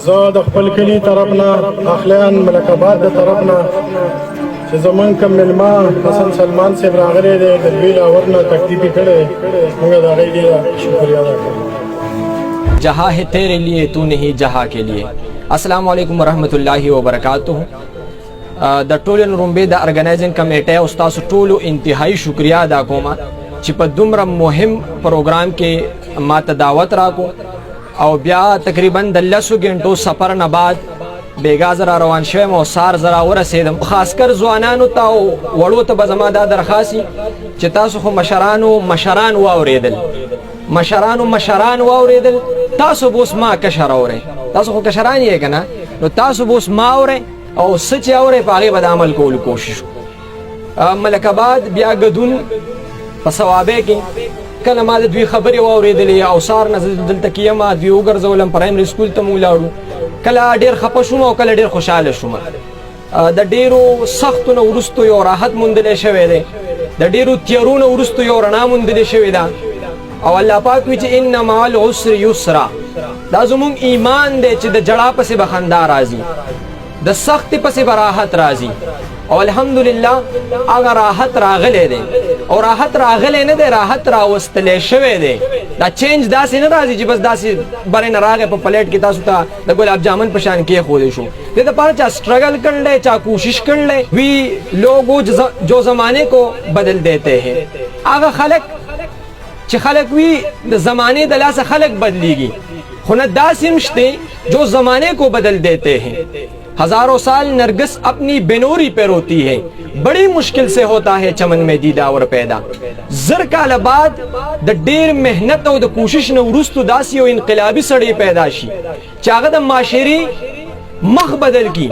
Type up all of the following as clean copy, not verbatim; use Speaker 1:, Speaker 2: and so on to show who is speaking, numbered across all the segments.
Speaker 1: زه د خپل کلي طرف نه اخلیان ملک آباد د طرف نه چې زمونږ کوم مېلمه حسن سلمان صاحب راغلی دی د دوی لاور نه تکلیف یې کړی موږ د هغې ډېره شکریه ادا کوو.
Speaker 2: جہاں ہے تیرے لیے تو نہیں جہاں کے لیے. السلام علیکم ورحمۃ اللہ وبرکاتہ. د ټولو نرومبې د ارګنایزینګ کمیټې او ستاسو ټولو انتهایی شکریه ادا کوم چې په دومره مهم پروګرام کې ماته دعوت راکو او بیا تقریبا د 10 غنټو سفر نه بعد بیګا زرا روان شوم او سار زرا ورسېدم. خاص کر ځوانانو ته او وړو ته به زما دا درخواستي چې تاسو خو مشران واورېدل تاسو به اوس ما کشر اورئ. تاسو خو کشران یې که نه نو تاسو به اوس ما اورئ او څه چې اورئ په هغې به د عمل کولو کوشش وکړو. ملک آباد بیا ګدون په ثوابۍ کې کله ما د دوی خبرې واورېدلې او سار نه زه دلته کې یم دوی وګرځولم پرایمري سکول ته مو ولاړو. کله ډېر خفه شوم او کله ډېر خوشحاله شوم. د ډېرو سختو نه وروستو یو راحت موندلی شوی دی د ډېرو تیارو نه وروستو یو رڼا موندلې شوې ده او الله پاک وی چې ان مع العسر یسرا. دا زموږ ایمان دی چې د جړا پسې به خندا راځي د سختې پسې به راحت راځي او الحمدلله هغه راحت راغلی دی او راحت راغلی نه دی راحت راوستلی شوی دی. دا چینج داسې نه راځي چې بس داسې برې نه راغی په پلیټ کې تاسو ته د ګلاب جامن په شان کېښودی شو. دې دپاره چا اسټرگل کر لے چا کوشش کر لے وی لوگو جو زمانے کو بدل دیتے ہیں. هغه خلک چې خلک وی د زمانے د لاسه خلک بدلیږي خو نه داسې هم شته جو زمانے کو بدل دیتے ہیں. ہزاروں سال نرگس اپنی بنوری پہ روتی ہے بڑی مشکل سے ہوتا ہے چمن میں دیدہ اور پیدا. زر کال بعد د ډیر محنت او د کوشش نه وروستو داسې یو انقلابي سړی پیدا شي چې هغه د معاشري مخ بدل کی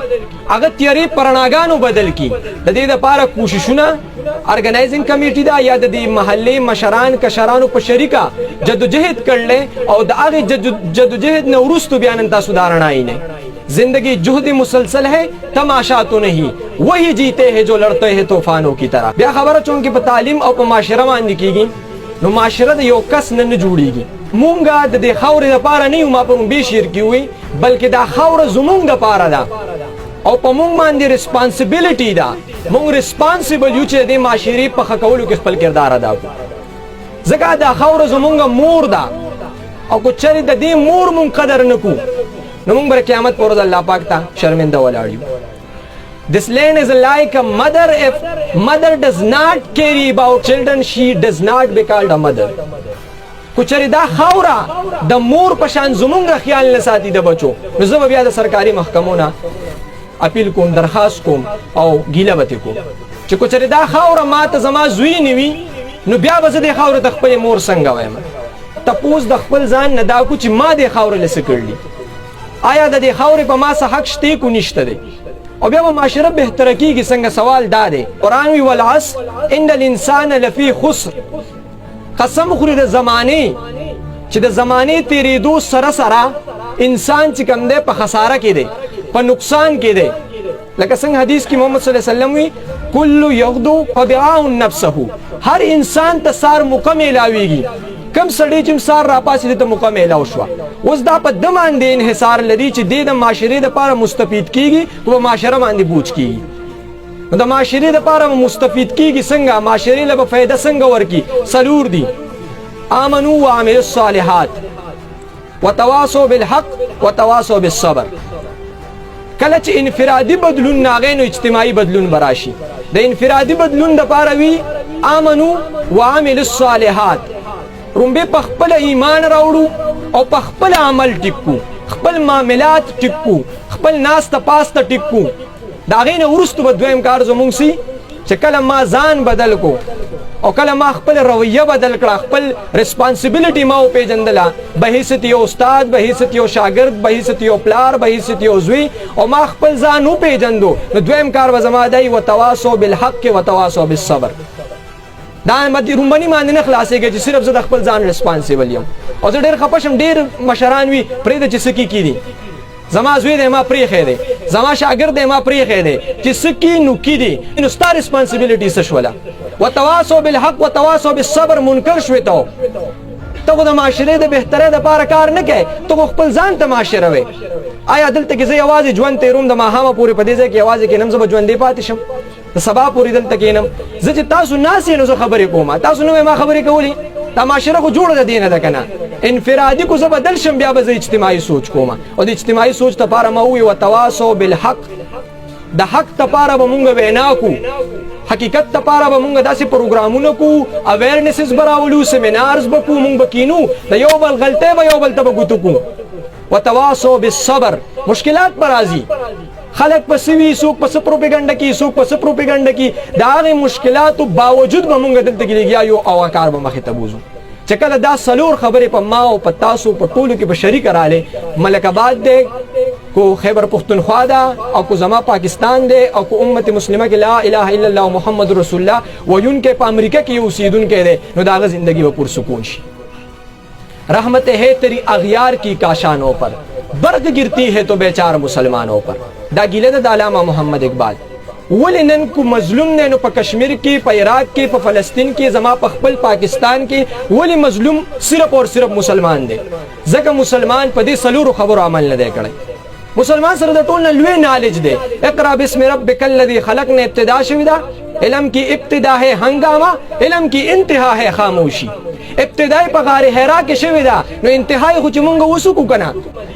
Speaker 2: هغه تیارې پرناګانو بدل کی. د دې دپاره کوششونه ارګنایزینګ کمیټي دا یا د دې محلې مشران کشرانو په شریکه جدوجہد کړلې او د هغې جدوجہد نه وروستو بیا نن تاسو دا رڼا وینئ. زندگی جہد مسلسل ہے تماشا تو نہیں وہی جیتے ہیں جو لڑتے ہیں طوفانوں کی طرح. بیا خبره چونکې په تعلیم او په معاشره باندې کېږي نو معاشره د یو کس نه جوړېږي. مونږه د دې خاورې دپاره نه یو ما په رومبې شعر کې ووایي بلکې دا خاوره زمونږ دپاره ده او په مونږ باندې ریسپانسبیلیټي ده. مونږ ریسپانسبل یو چې د دې معاشرې په ښه کولو کې خپل کردار ادا کړو ځکه دا خاوره زمونږ مور ده او که چېرې د دې مور مونږ قدر نه کړو نو مونږ به قیامت پر ورځ الله پاک ته شرمنده ولاړ یو. This land is like a mother. If mother does not carry about children, she does not be called a mother. کچری دا خاوره د مور په شان زمونږ خیال نه ساتي د بچو نو زه به بیا د سرکاري محکمو نه اپیل کوم درخواست کوم او ګیله به ترې کوم چې کچری دا خاوره ما ته زما زوی نه وي نو بیا به زه دې خاورې ته خپلې مور څنګه وایم. تپوس د خپل ځان نه دا کو چې ما دې خاورې له څه کړلي آیا د دې خاورې په ما څه حق شته کو نشته دی او بیا به معاشره بهتره کېږي څنګه. سوال دا دی قرآن وی والعصر ان الانسان لفی خسر. قسم خوري د زمانې چې د زمانې تېرېدو سره سره انسان چې کوم دی په خساره کې دی په نقصان کې دی. لکه څنګه حدیث کې محمد صلی الله علیه وسلم وی کل یغدو فبعاء نفسه. هر انسان ته سار موقع میلاویږي کم سړی چې سار راپاسېدی ته موقع میلاو شوه اوس دا په ده باندې انحصار لري چې دې د معاشرې دپاره مستفید کېږي په معاشره باندې بوج کېږي. نو د معاشرې دپاره به مستفید کېږي څنګه معاشرې له به فایده څنګه ورکړي. څلور دي آمنو وعملوا الصالحات وتواصوا بالحق وتواصوا بالصبر. کله چې انفرادي بدلون ناغی نو اجتماعي بدلون به راشي. د انفرادي بدلون دپاره وي آمنو وعملوا الصالحات رومبې په خپله ایمان راوړو او په خپل عمل ټیکو خپل معاملات ټیکو خپل ناسته پاسته ټیکو. د هغې نه وروستو به دویم کار زمونږ سي چې کله ما ځان بدل کو او کله ما خپل رویه بدل کړه خپل ریسپانسبیلیټي ما وپېژندله به حیثیت یو استاد به حیثیت یو شاګرد به حیثیت یو پلار به حیثیت یو زوی او ما خپل ځان وپېژندو نو دویم کار به زما دی وتواصوا بالحق وتواصوا بالصبر. دا رومبني باندې نه خلاصېږي چې صرف زه د خپل ځان ریسپانسیبل یم او زه ډېر خفه شم. ډېر مشران وي پرېږده چې څه کېږي زما زوی دی ما پرېښی دی زما شاګرد دی ما پرېښی دی چې څه کي نو کي دي نو ستا ریسپانسبیلیټي څه شوله وتواصوا بالحق وتواصوا بالصبر منکر شوي ته ته د معاشره د بهترۍ د پاره کار نه کوي، ته خپل ځان ته معاشره وي. آیا دلته کې زه یوازې ژوند تیروم د ماښامه پورې په دې ځای کې یوازې کېنم، زه به ژوندی پاتې شم، د سبا پورې دلته کېنم. زه چې تاسو ناست نو زه خبرې کوم، تاسو نه ما خبرې کولې. دا معاشره خو جوړه د دې نه ده که نه. انفرادي کو زه بدل شم بیا به زه اجتماعي سوچ کوم، او د اجتماعي سوچ دپاره ما ووایي وتواصوا بالحق، د حق دپاره به مونږ وینا کو، حقیقت دپاره به مونږ داسې پروګرامونه کو، اویرنسز به راولو، سیمینارز به کو، مونږ به کینو، د یو بل غلطۍ به یو بل ته به ګوتو کو. وتواصوا بالصبر، مشکلات به راځي، خلک په څه وي، څوک په څه پروپیګنډه کوي، څوک په څه پروپیګنډه کوي، د هغې مشکلاتو باوجود به مونږ دلته کې لګیا یو او کار به مخې ته بوځو. چې کله دا څلور خبرې په ما او په تاسو په ټولو کې به شریکه راغلې، ملک آباد دی کو خیبر پختونخوا ده او کو زما پاکستان دی او کو امت مسلمه کې لا اله الا الله محمد رسول الله ویونکې په امریکا کې اوسیدونکی دی، نو د هغه زندګي به پرسکون شي. رحمت ہے تیری اغیار کی کاشانوں پر، برق گرتی ہے تو بیچار مسلمانوں پر. دا گیله د علامه محمد اقبال. ولې نن کو مظلوم دی نو په کشمیر کې، په عراق کې، په فلسطین کې، زما په خپل پاکستان کې ولې مظلوم صرف اور صرف مسلمان دی؟ ځکه مسلمان په دې څلورو خبرو عمل نه دی کړی. مسلمان سره د ټول نه لوی نالج دی. اقرا بسم ربک الذی خلق نه ابتدا شوی ده، علم کی ابتدا ہے ہنگامہ، علم کی انتہا ہے خاموشی. ابتدای په غار حرا کې شوی ده، نو انتهای خو چې مونږ وسوکو کنه.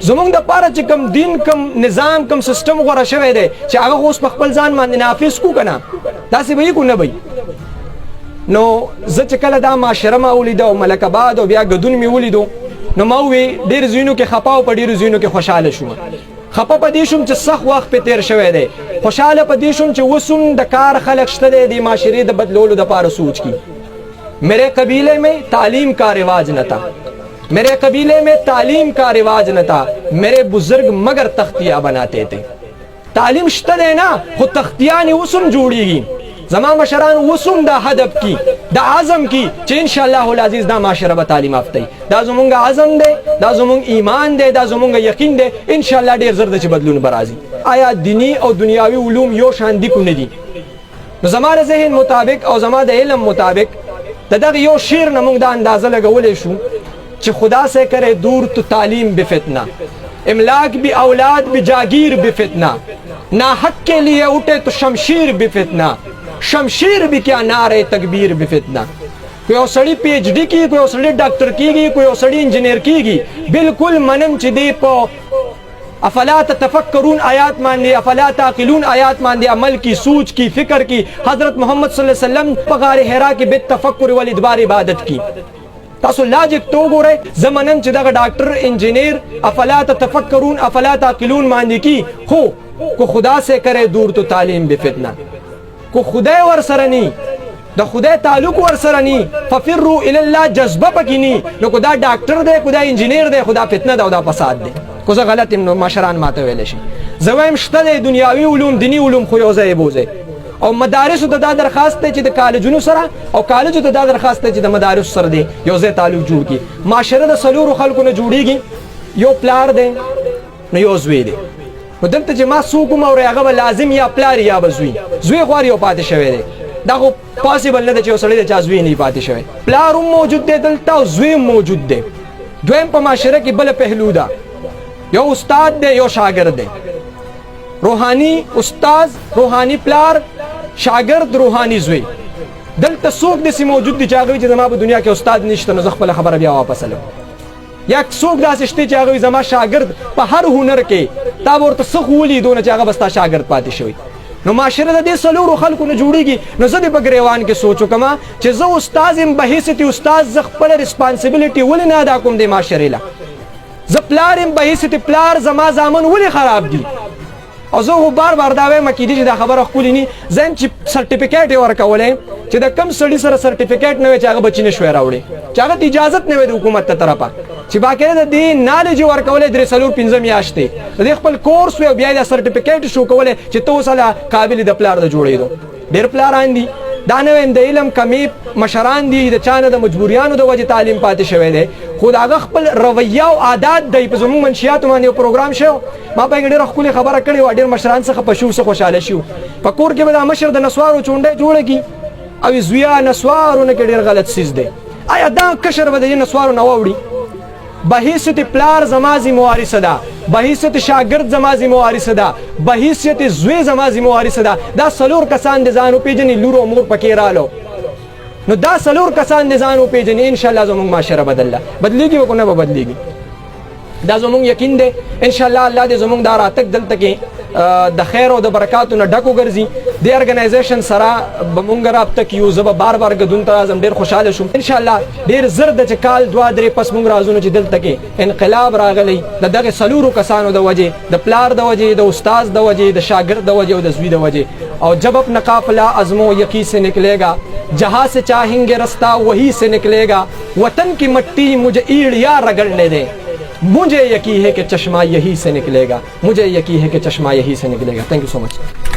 Speaker 2: زمونږ د پاره چې کم دین، کم نظام، کم سیستم غوړه شوی دی چې هغه اوس په خپل ځان باندې نافذ کو کنه، داسې به یې کو نه وي. نو زه چې کله دا معاشره ما ولیده او ملک آباد او بیا ګدون مې ولیدو، نو ما ووی ډېر ځایونو کې خفه او په ډېرو ځایونو کې خوشحاله شوم. خفه په دې شوم چې سخت وخت پې تېر شوی دی، خوشحاله په دې شوم چې اوس هم د کار خلک شته دی د معاشرې د بدلولو دپاره سوچ کی. میرے قبیلے میں تعلیم کا رواج نہ تھا، میرے قبیلے میں تعلیم کا رواج نہ تھا، میرے بزرگ مگر تختیاں بناتے تھے. تعلیم شته دی نه، خو تختیانې اوس هم جوړېږي. زما مشران اوس هم دا هدف کی، دا عزم کی چې انشاءالله العزیز دا معاشره به تعلیم یافته وي. دا زمونږ عزم دی، دا زمونږ ایمان دی، دا زمونږ یقین دی. انشاءالله ډېر زر دی چې بدلون به راځي. آیا دینی او دنیاوي علوم یو شان دي کو نه دي؟ نو زما د ذهن مطابق او زما د علم مطابق د دغه یو شعر نه موږ دا اندازه لګولی شو چې خدا سے کرے دور تو تعلیم بفتنہ، املاک بھی اولاد بھی جاگیر بفتنہ، ناحق کے لیے اٹھے تو شمشیر بفتنہ، شمشیر بھی کیا نعرے تکبیر بفتنہ. کوئی او سړی پی ایچ ڈی کی، کوئی او سړی ډاکټر کیږي، کوئی او سړی انجینیر کیږي. بالکل منم چې دی په افلا تتفکرون آیات باندې، افلا تعقلون آیات باندې عمل کی، سوچ کی، فکر کی. حضرت محمد صلی الله علیه وسلم په غار حرا کې بالتفکر والادبار عبادت کی. تاسو لاجک تو ګورئ، زمنن چې دغه ډاکټر انجینیر افلا تتفکرون افلا تعقلون باندې کی، خو کو خدا سے کرے دور تو تعلیم بفتنہ، کو خدای ور سره نی، د خدای تعلق ور سره نی، ففروا الی الله جذبه پکې نی، نو کو دا ډاکټر دی، کو دا انجینیر دی، خدا فتنه ده او دا فساد دی. کو زه غلط یم نو مشران ماته ویلی شي. زه وایم شته دی دنیاوي علوم، دیني علوم خو یو ځای بوځئ. او مدارسو ته دا درخواست دی چې د کالجونو سره او کالجو ته دا درخواست دی چې د مدارسو سره دی یو ځای تعلق جوړ کړي. معاشره د څلورو خلکو نه جوړېږي، یو پلار دی نو یو زوی دی. نو دلته چې ما څوک ومورئ هغه به لازم یا پلار یا به زوی. زوی خو هر یو پاتې شوی دی، دا خو پاسبل نه دی چې یو سړی د چا زوی نه پاتې شوی. پلار هم موجود دی دلته او زوی هم موجود دی. دویم په معاشره کې بله پهلو ده، یو استاد دی یو شاګرد دی. روحانی استاد، روحانی پلار، شاګرد، روحانی زوی. دلته څوک داسې موجود دی چې هغه وایي چې زما په دنیا کې استاد نشته، نو زه خپله خبره بیا واپس الم. یا څوک داسې شته چې هغه وایي زما شاګرد په هر هنر کې تا به ورته څه خو ولیدو نه چې هغه به ستا شاګرد پاتې شوی. نو معاشره د دې څلورو خلکو نه جوړېږي. نو زه دې په ګریوان کې سوچ وکړم چې زه استاد یم، به حیثیت استاد زه خپله ریسپانسبلټي ولې نه ادا کوم دې معاشرې له. زه پلار یم، به حیثیت پلار زما زامن ولې خراب دي. او زه خو بار بار دا وایم کېدای چې دا خبره ښکلې نه زه یم چې سرټیفیکیټ یې ورکولی چې د کم سړي سره سرټیفیکیټ نه وی چې هغه بچي نه شوی راوړي، چې هغه ته اجازت نه وی د حکومت ته طرفه، چې باقاعده د دې نالج یې ورکولی 3-4-5 میاشتې د دې خپل کورس وی او بیا یې دا سرټیفیکیټ شو کولی چې ته اوس هله قابل د پلار د جوړېدو. ډېر پلاران دي دا نه وایم د علم کمی مشران دي، د چا نه د مجبوریانو د وجې تعلیم پاتې شوی دی، خو د هغه خپل رویه او عادات دی. په زموږ منشیاتو باندې یو پروګرام شو، ما په هغې ډېره ښکلې خبره کړې وه، ډېر مشران څخه په شو څه خوشحاله شو. په کور کې به دا مشر د نسوارو چونډۍ جوړه کړي او زویا نسوارونه کې ډیر غلط سیز دی آیا دا کشر به د نسوارو نه ووړي بحیثیت پلار زمازی موارثه ده بحیثیت شاگرد زمازی موارثه ده بحیثیت زوی زمازی موارثه ده دا سلور کسان د ځانو پیژني لور او مور پکې رالو نو دا سلور کسان د ځانو پیژني ان شاء الله زموږ معاشره بدلیږي او نه به بدلیږي دا زموږ یقین دی ان شاء الله الله دې زموږ دا راتګ دلته کې د خیر او د برکاتو نه ډکو ګرځي د ارګنایزیشن سره به مونږ رابطه کیو زه به بار بار ګدون ته راځم ډېر خوشحاله شوم ان شاء الله ډېر زر د چې کال دوه درې پس مونږ راځو چې دلته کې انقلاب راغلی د دغه سلورو کسانو د وجې د پلار د وجې د استاد د وجې د شاګرد د وجې او د زوی د وجې او جب اپنا قافلہ عزم و یقین سے نکلے گا جہاں سے چاہیں گے رستہ وہی سے نکلے گا وطن کی مٹی مجھے ایڑیا رگڑنے دے मुझे यकीन है कि चश्मा यही से निकलेगा मुझे यकीन है कि चश्मा यही से निकलेगा थैंक यू सो मच